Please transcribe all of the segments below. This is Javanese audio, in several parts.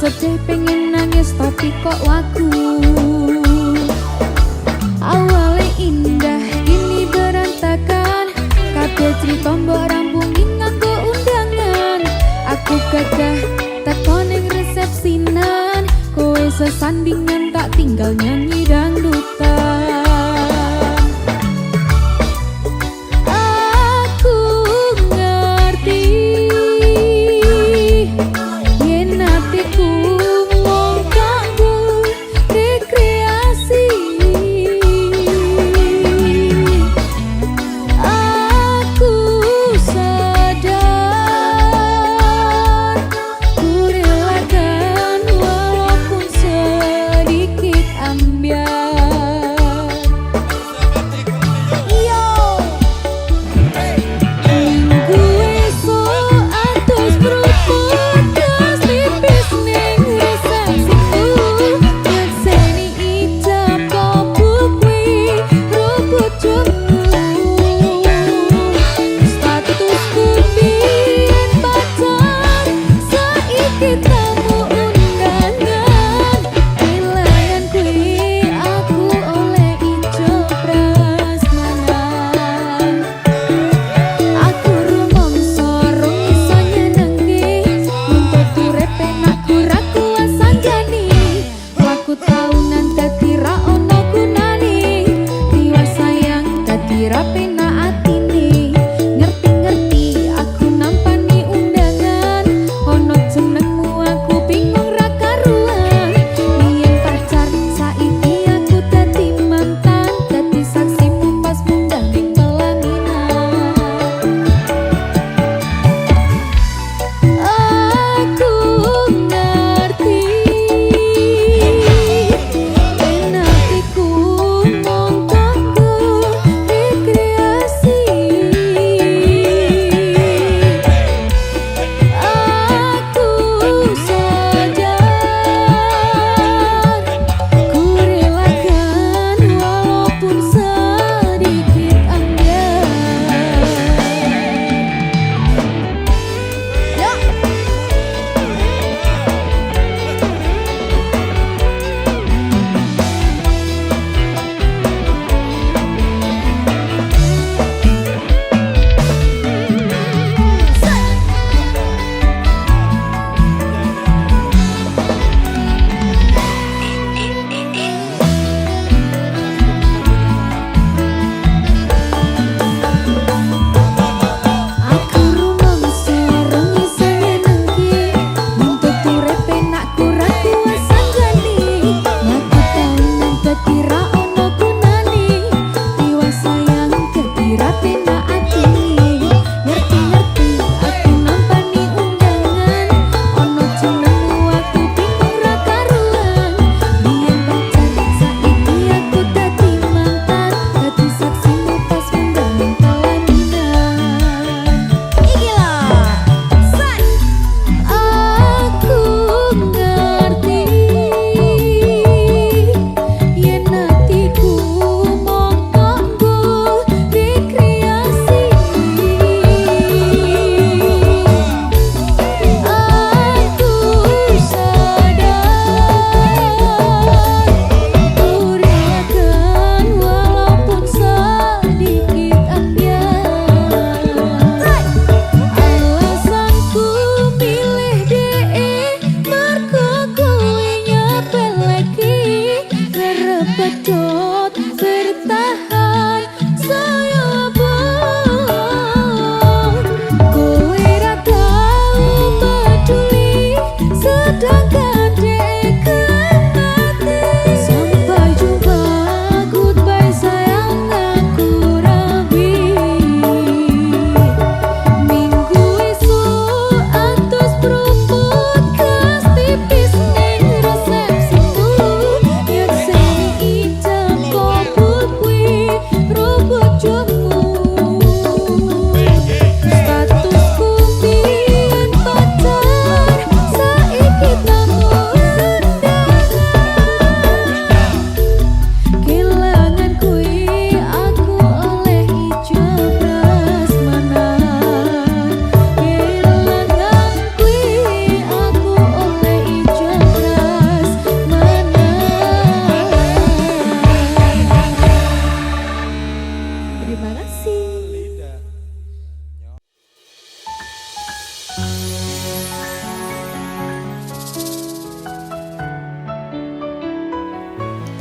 Sedih pengen nangis tapi kok wagu. Awalnya indah kini berantakan, kabeh cerita mbok rampungin nganggo undangan. Aku gagah teko ning resepsinan, kowe sesandingan tak tinggal nyanyi dangdutan. Ngerti-ngerti aku nampani undangan, ono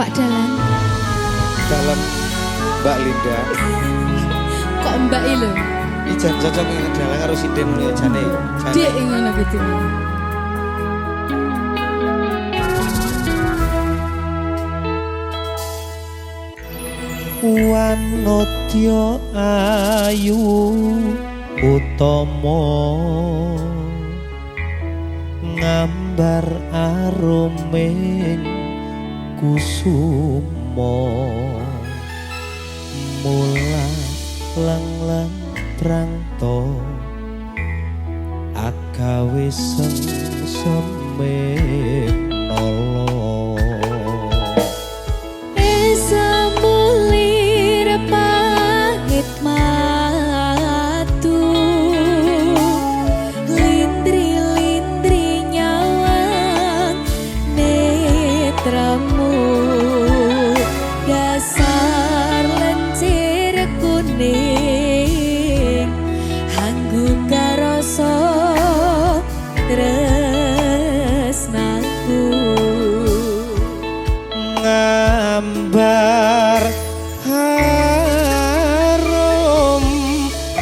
Pak Dalang. Dalam Mbak Linda. Kok Mbak lho? Iki jan cocok ning Dalang karo Sinden ya jane. Dek ngono gitu. Wanodya ayu utama ngambar aruming kusuma mula lang-lang prangto agawe sengsem menolo ngambar harum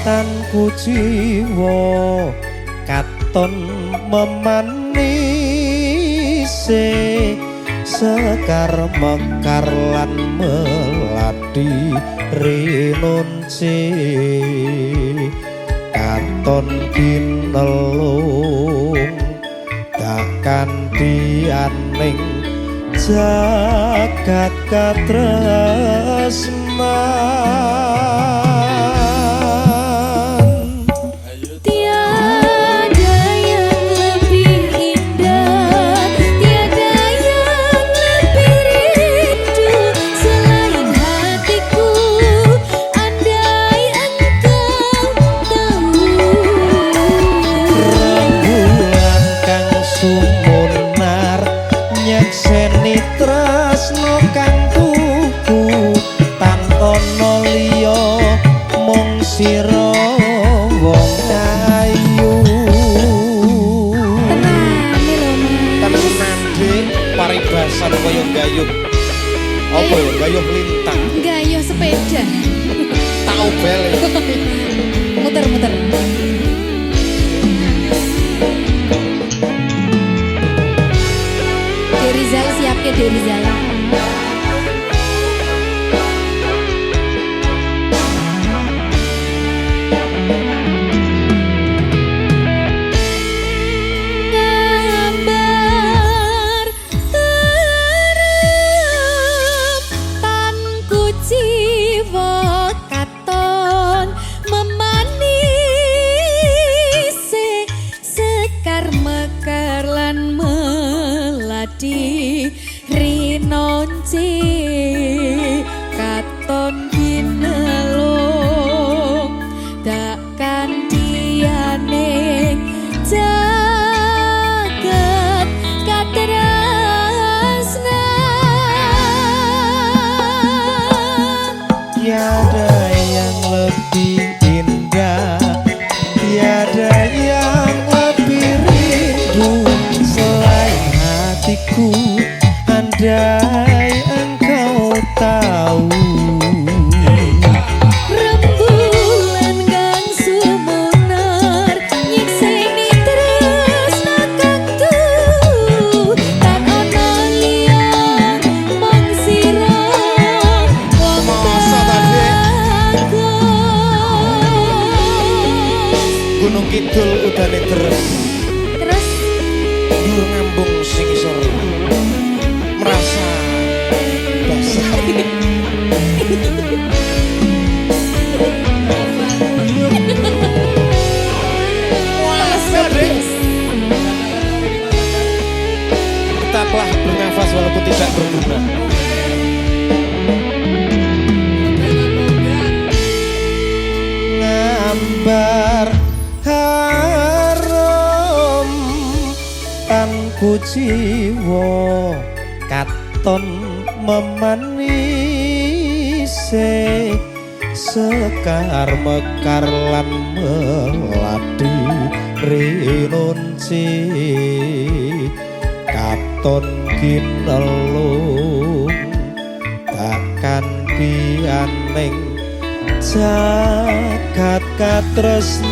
tanku jiwa katon memanise sekar mekar lan melati rinunci katon kinelung takkan dianing jagat katresnan tiada yang lebih indah, tiada yang lebih rindu selain hatiku. Andai engkau tahu rembulan kang sumunar nyekseni tresno kang tuku tanpa liya mung sira wong ayu tenan dik paribasan kaya gayuh apa ya gayuh lintang gayuh sepeda tak obel muter-muter. Derizal siap ke Derizal. Gambar terem tanku jiwa katon memanise sekar mekar lan melati rinonci katon ginelung takkan dianing jagat katresnan tiada yang lebih indah tiada yang lebih rindu selain hatiku andai engkau tahu rembulan kang sumunar nyekseni tresno kang tuku tak ono liya mung sira wong Masa tadi? bagus. Gunung Kidul udane terus Terus dur ngambung sing isor merasa basah tetaplah bernafas walaupun tidak berguna ngambar harum tanku jiwa katon memanise sekar mekar lan melati rinunci katon kinelung impianing jagat katresnan.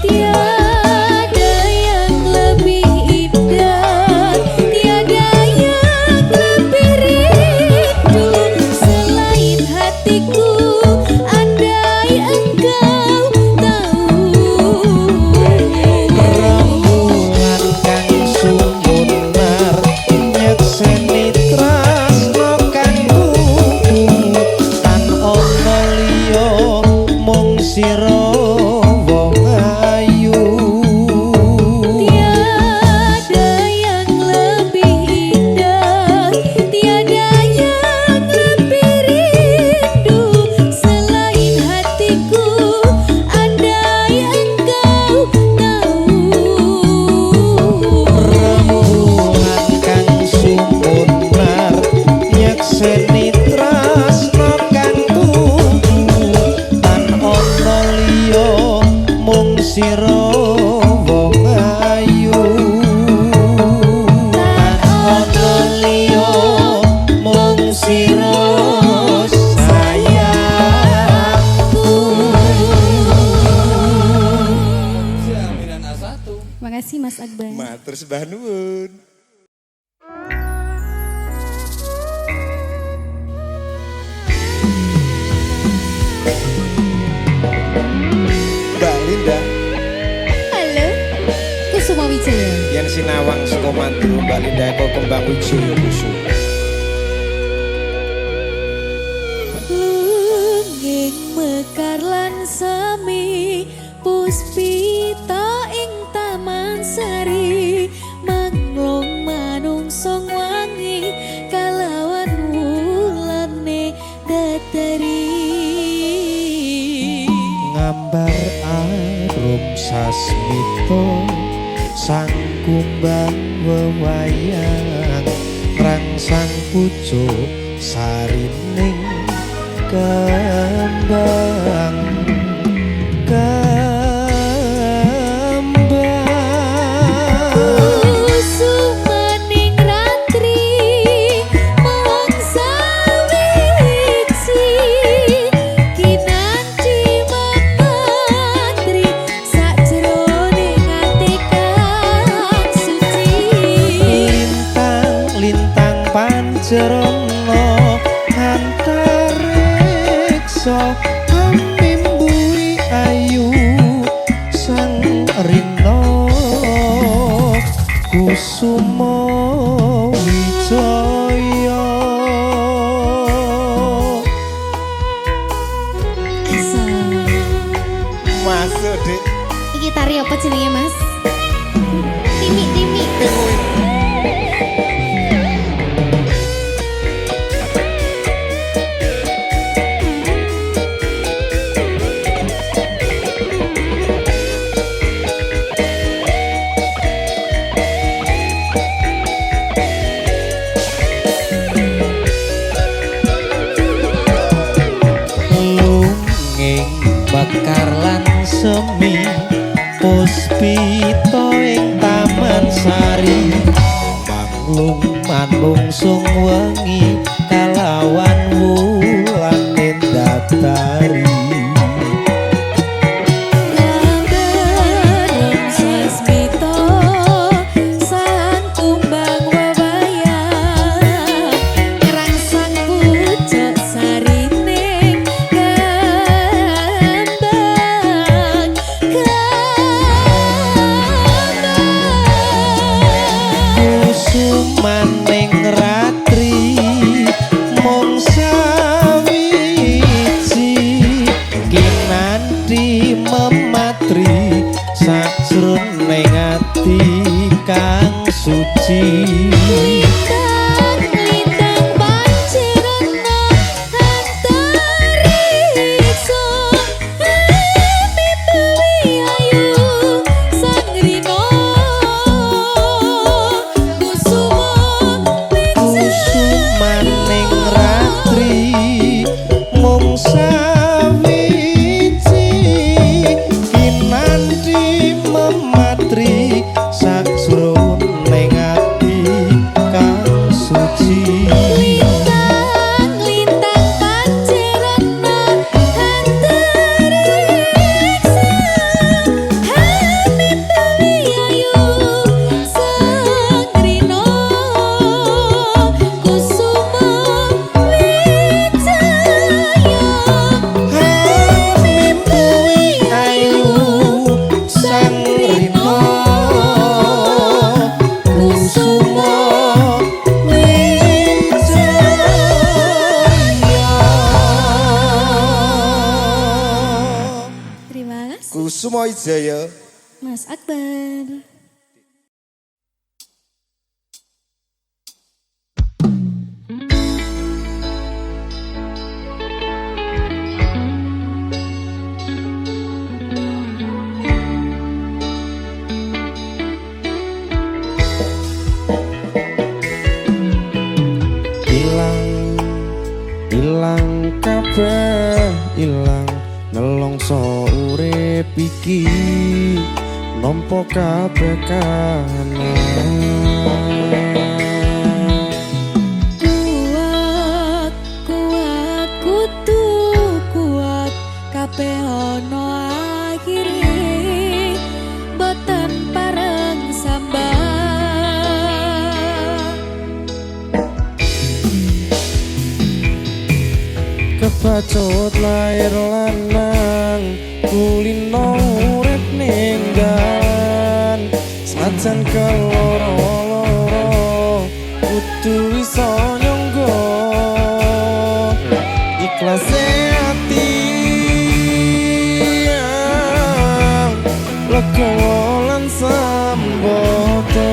Tiada yang lebih indah, tiada yang lebih rindu selain hatiku. Andai engkau tahu, Rembulan kang sumunar nyekseni tresno kang kuku tan ana liya mung sira wong ayu. tiada yang lebih indah, tiada yang lebih rindu selain hatiku. Andai engkau tahu, Rembulan kang sumunar nyekseni tresno kang kuku tan ana liya mung sira wong ayu. Tan ana liya mung sira sayangku. Makasih Mas Akbar. Matur sembah nuwun. Mbak Linda Halo, Kusuma Wijaya. yang sinawang saka mantu Mbak Linda kok kembang wijaya kusum. Lunging mekar lan sami puspita ing taman sari manglong manungsong wangi kalawan wulane datari. Ngambar arum sasmito sang kumbang wewayang rangsang pucuk sarining kembang Kusumaning ratri mangsa wiji kinanti mematri sakjroning ati kang suci. lintang pancerana antariksa amimburi ayu sang rina kusuma wijaya. Masuk Dik. Iki tari apa jenenge Mas? Timi. Lunging bakar lan semi puspita ing taman sari manglung manungsung wengi kalawan wulan datari. Lambareng sasmita sang kumbang wewayang rangsang pucuk sarining kembang. Kusumaning ratri mung sawiji kinanti mematri sajroning ati kang suci. Lintang pancerana antariksa mimpi ayu sang rina kusuma Kusumaning ratri mung sawiji kinanti mematri sajroning ati Kusuma Wijaya. Mas Akbar. Ilang kabeh ilang nelongso urip iki nampa kabeh kahanan Kuat, kuat, kudu kuat kabeh ono akhire boten pareng sambang kebacut lair lanang kulino urip ning dalan sajan keloro-loro kudu iso nyangga ikhlas ati legowo lan sambodo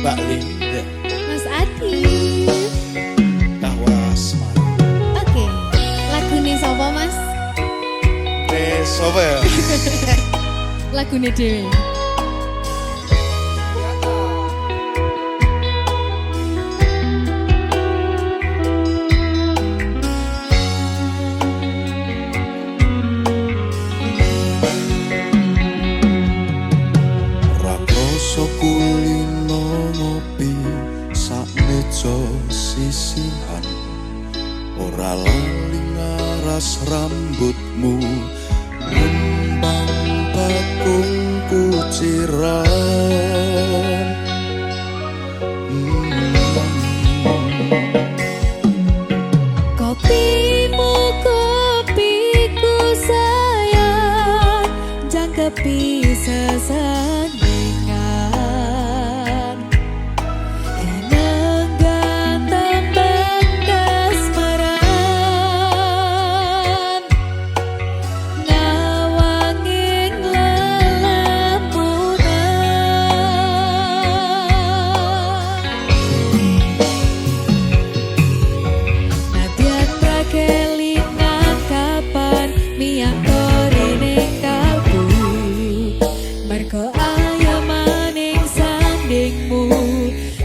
Mbak Linda. Mas Adi. Tawas. Oke, lagune sapa Mas? Sopo ya? Lagune dhewe. Rakrasa kulino ngopi sak meja sisihan, ora lali ngaras rambutmu ngembang bakung kuciran. Kopimu kopiku sayang, jangkepi sesandingan. Kenangan tembang kasmaran, ngawanging lelamunan. Nadyan rakelingan kapan miyangkori ning kalbu, merko ayo maning sandingmu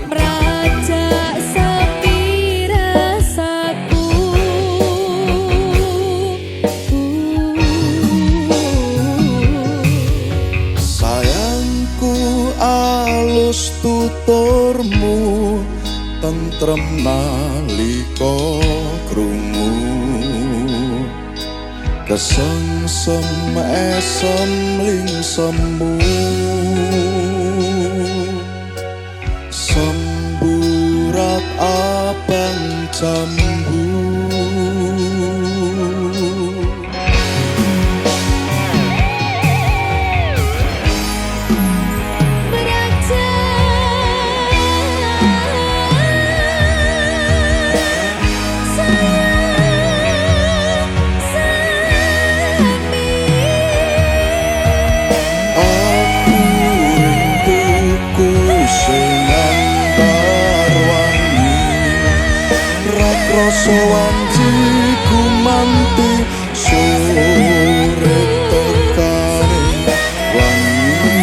merajak sepi rasaku. Sayangku alus tuturmu, tentrem nalika krungu, kesengsem esem lingsemu, semburat abang jambu. Rasa wanci gumanti sore tekane wangi.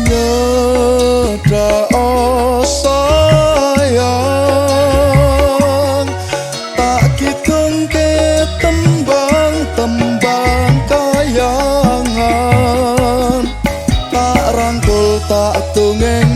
Nyedak sayang, tak kidungke tembang-tembang kayangan, tak rangkul tak dongeng.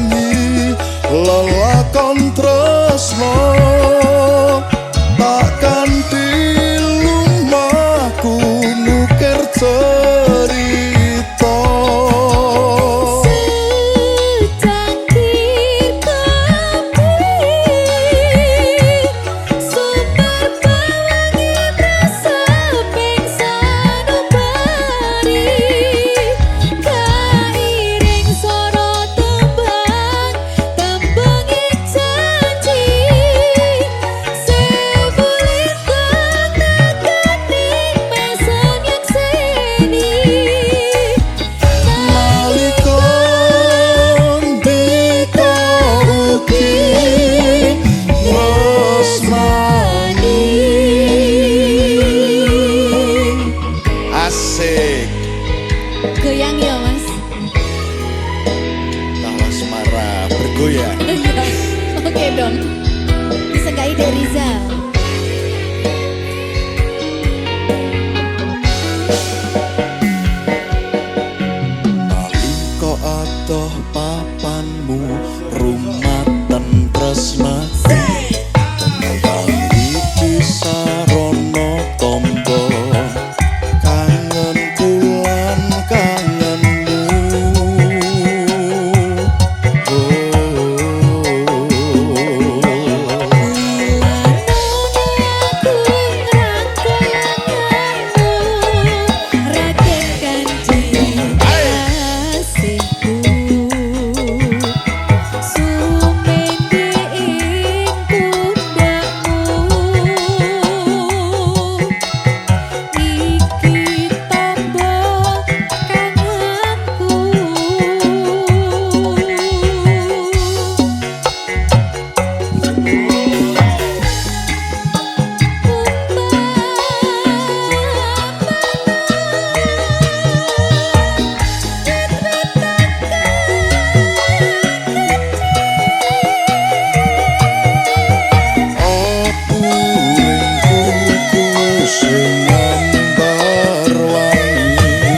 sing ambar wangi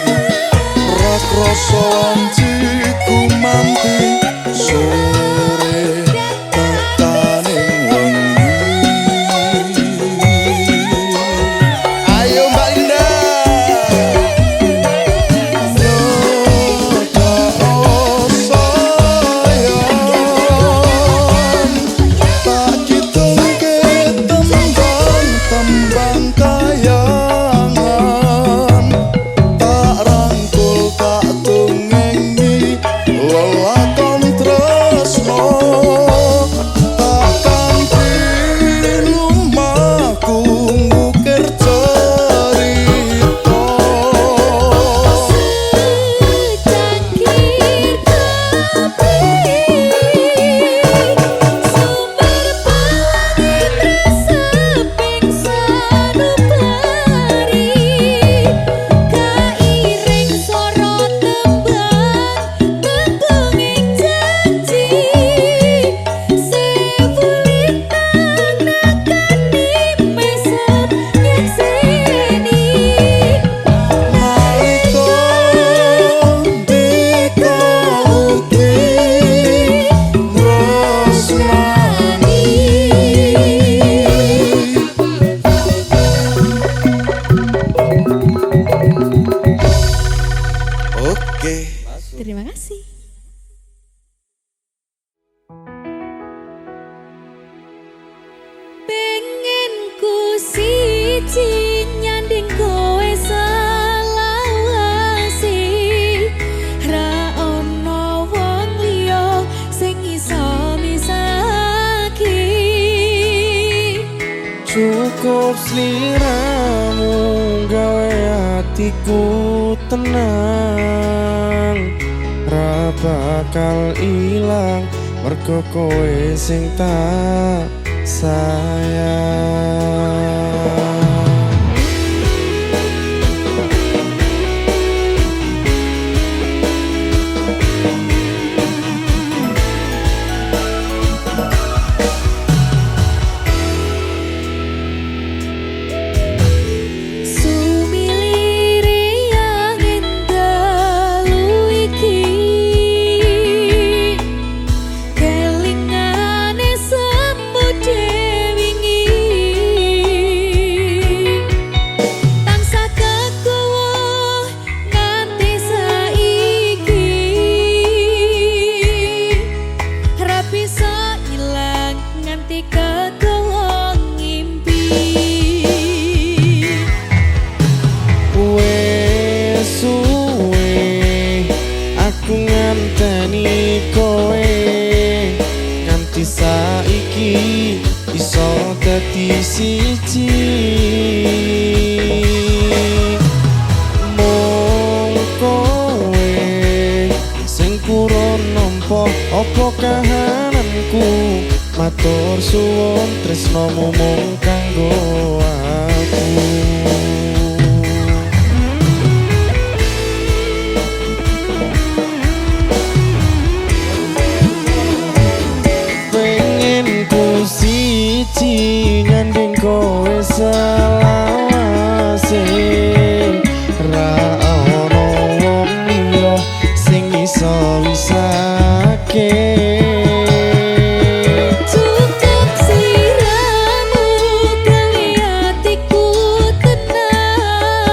rak rasa wanci gumanti sore tekaning wengi. Ayo Mbak Linda. Terima kasih. Pengen ku siji nyanding kowe selawase, ra ono wong liya sing iso misahake. Cukup sliramu gawe hatiku tenang, ra bakal ilang mergo kowe sing tak sayang. Saiki iso dadi siji, mung kowe sing kurang nampa apa kahananku. Matur suwun tresnomu mung kanggo aku. Siji nyanding kowe selawase, ra ono wong liya sing iso wisake. Cukup sliramu gawe hatiku tenang,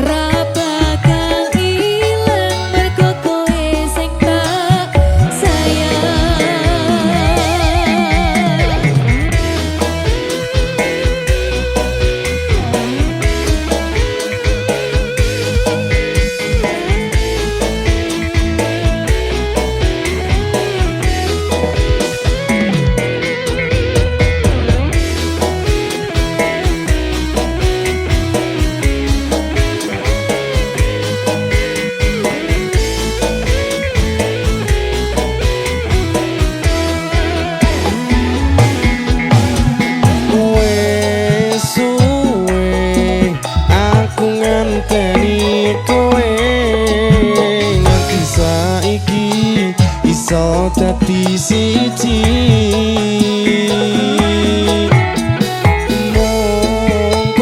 ra bakal ilang mergo kowe sing tak sayang. Iso dadi siji, mung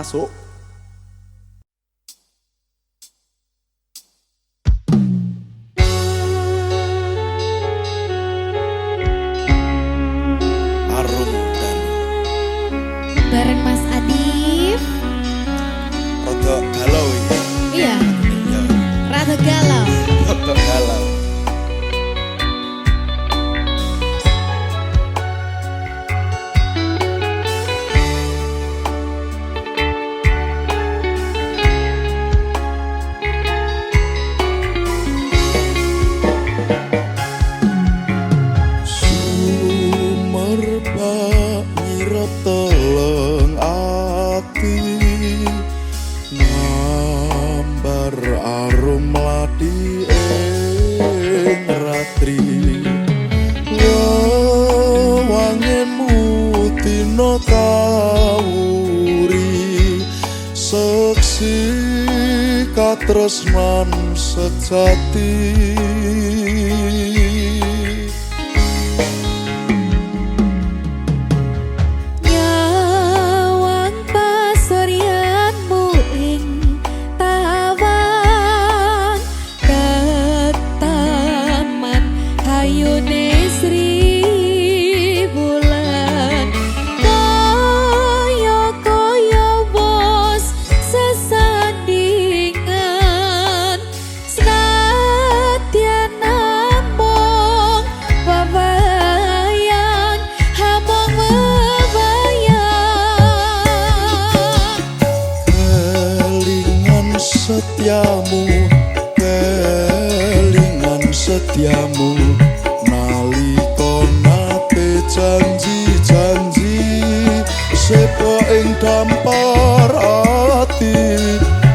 masuk. Arum dan Bareng Mas Adif. Rodo galau ya. Iya, Ya, rada galau. rodo galau. Sumerbak nyirep teleng ati, ngambar arum mladi ing ratri. Wangenmu dina kawuri, seksi katresnan sejati. Nyawang pasuryanmu ing tawang, ketaman hayune Sri Wulan. Kaya bos sesandingan, senadyan namung webayang, hamong webayang. Kelingan setiamu, kelingan setiamu, nalika nate janji-janji, sepo ing dampar ati,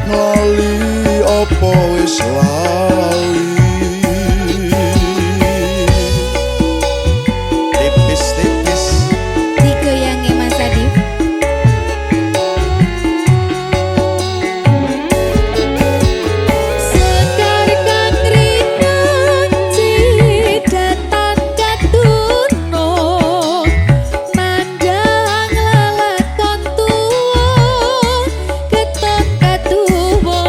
ngali apa wis lali. Tipis-tipis Digoyangi Mas Adif. Sekar kang rinang cidatan katuno, mandang lelakon tuwa, keton katuwa.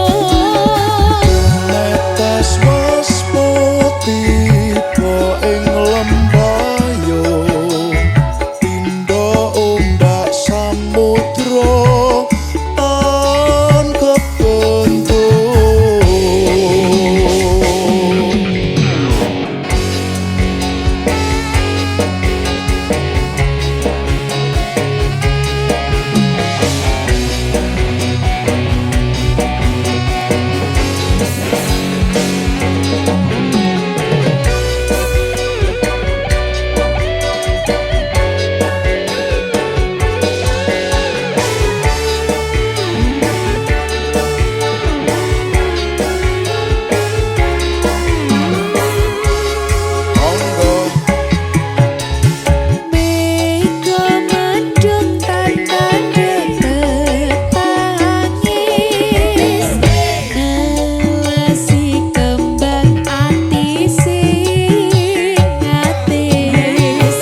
Netes mas tiba ing lembayung, tindo ombak samudra tan kebentuk. Monggo Mega mandung tandane tetangis, nelesi kembang ati sing atis.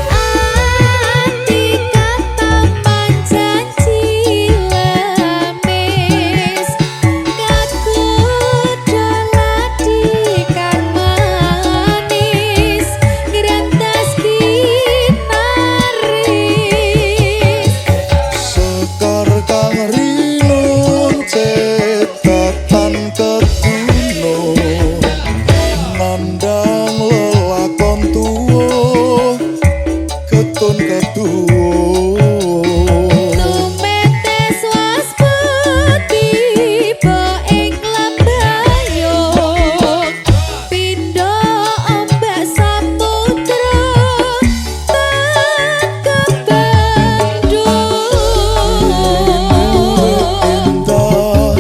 Ati kataman janji lemis, kakudo ladi kan manis, ngrantas kinaris. sekar kang rinun cetatan ketuno, nandang lelakon tuwa, ketun ketuwa. Tumetes waspati tiba ing lembayung, pindha ombak samudra tan kebandung. Indah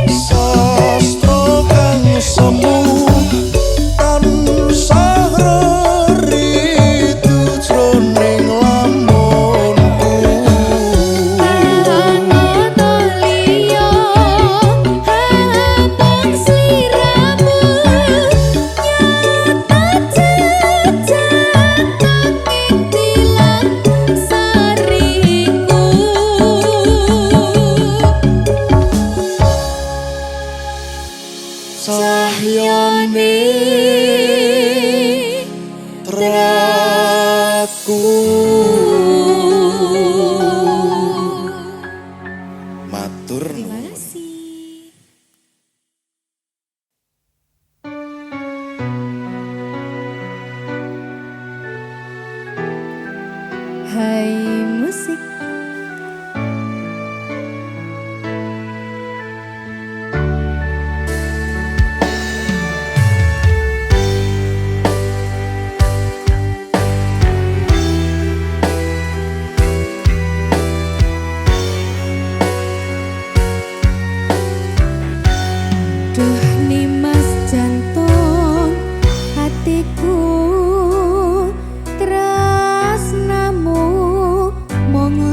sastra kang semu, tansah reritu jroning hatiku. Matur Terima nuwun. kasih. Hai musik. Duh nimas jantung hatiku tresnamu mung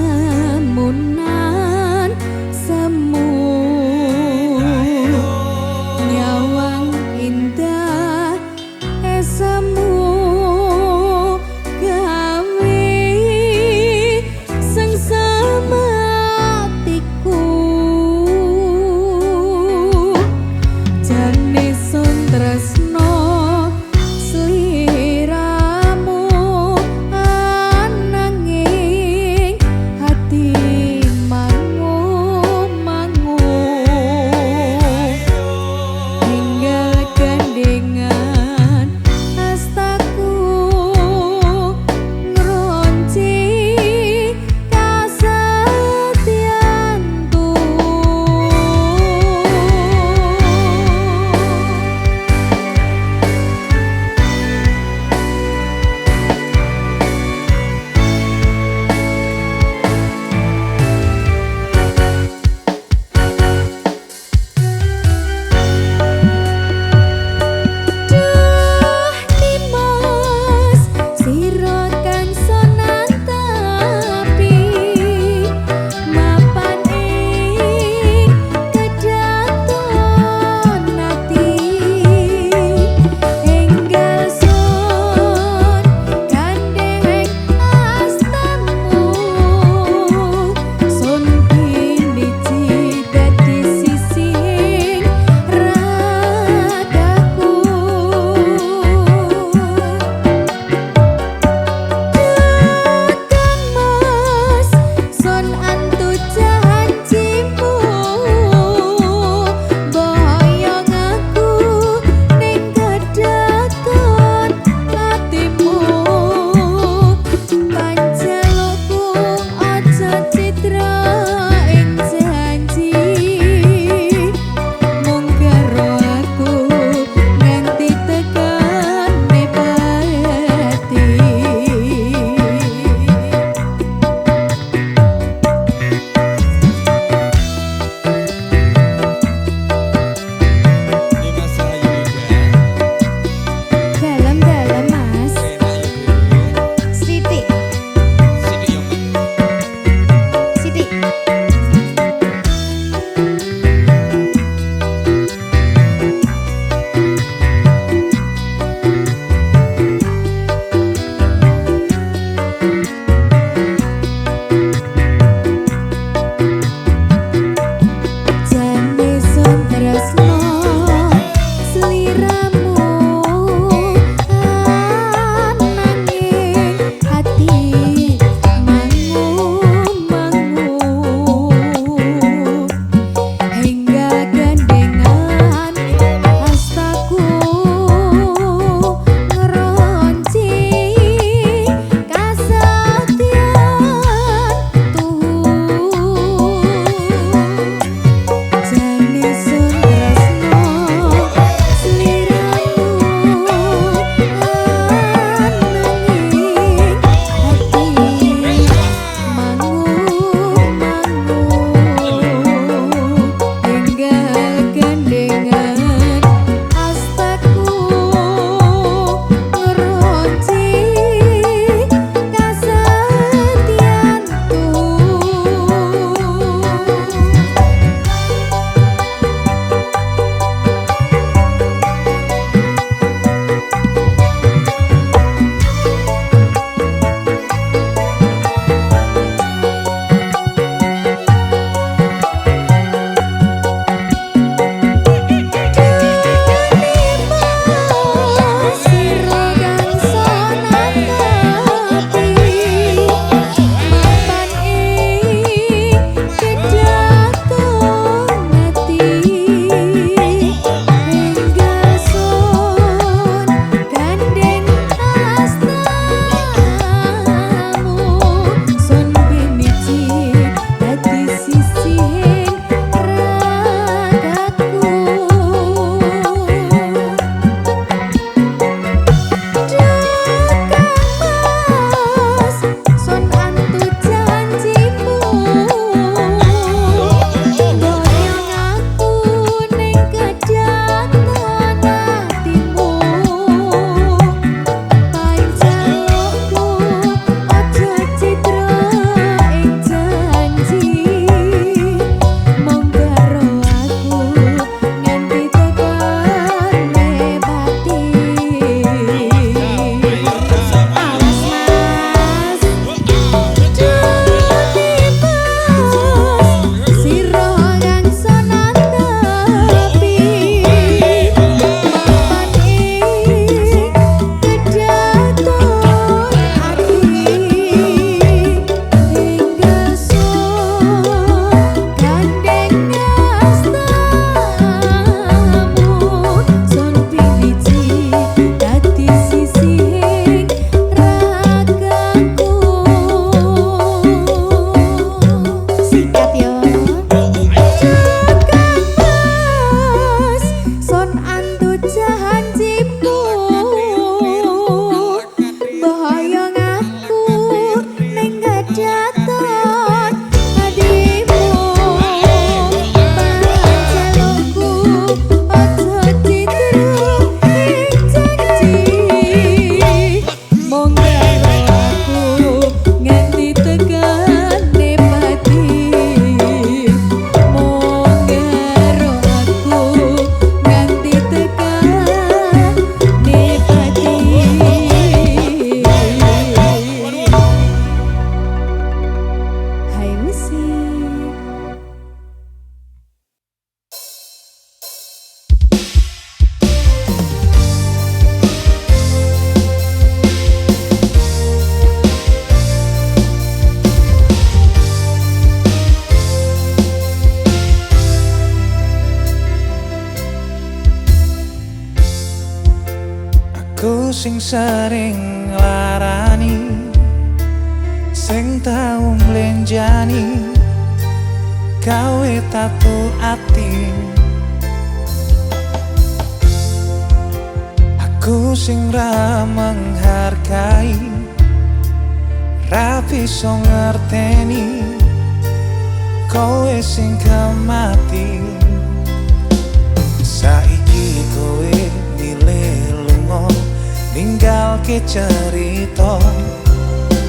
sing sering larani, sing tau mlenjani gawe tatu ati. Aku sing ra menghargai, ra bisa ngerteni kowe sing kemati. Saiki kowe milih lunga ninggalke cerita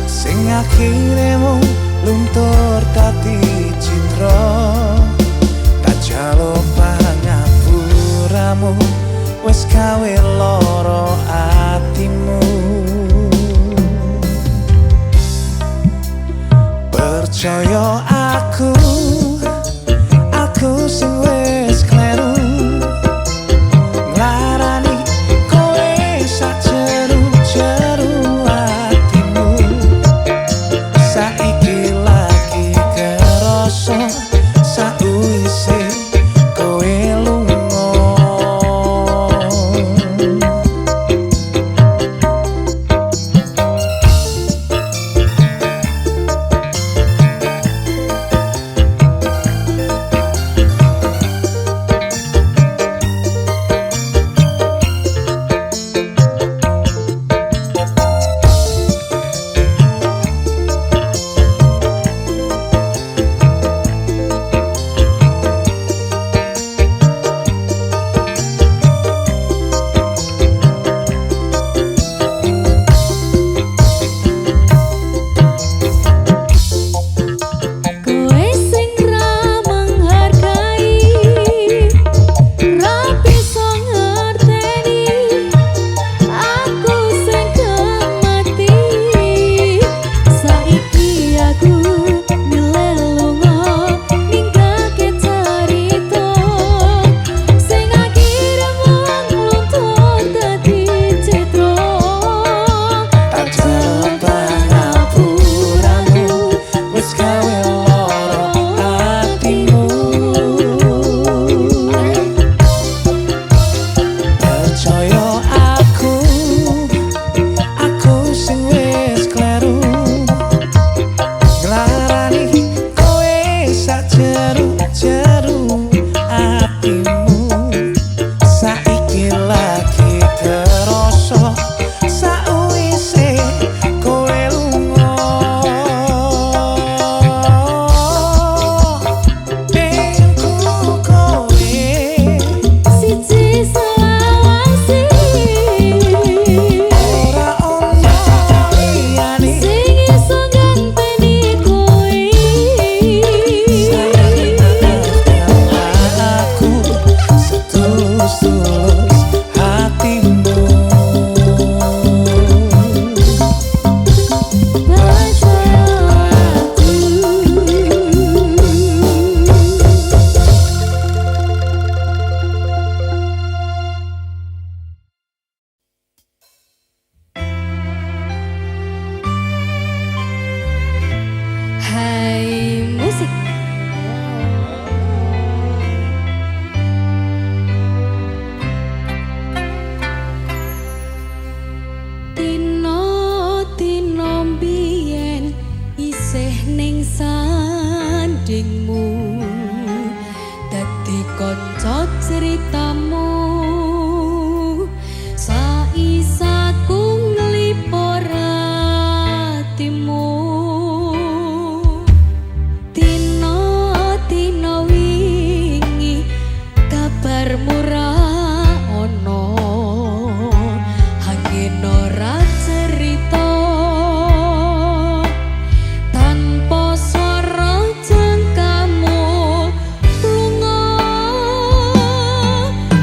sing akhire mung luntur dadi citra. Tak jaluk pangapuramu, wes gawe loro atimu. Percaya aku sing wes kleru nglarani kowe sajeru-jeru atimu. Saiki lagi kerasa sakwise kowe lunga.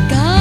Kau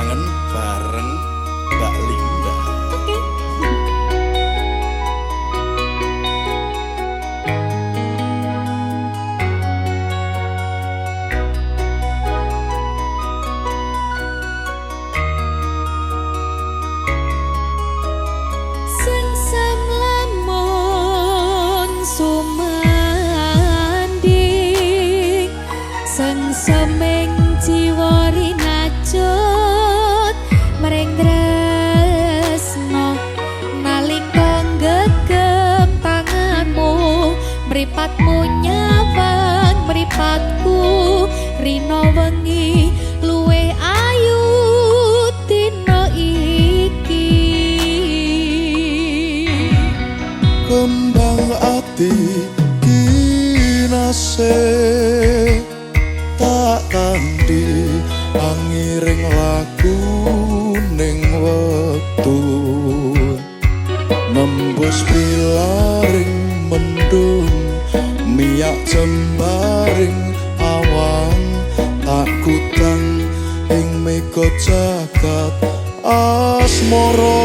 kangen bareng Mbak Linda. Sengsem lamun sumanding sengsemeng jiwa rinajut mereng tresno nalika gegem tanganmu mripatmu nyawang mripatku rino wengi luwih ayu dina iki. Kembang ati kinase tak kandi angiring laku ning wektu nembus pilaring mendung miyak jembaring awang tak kutang ing mega jagat asmara.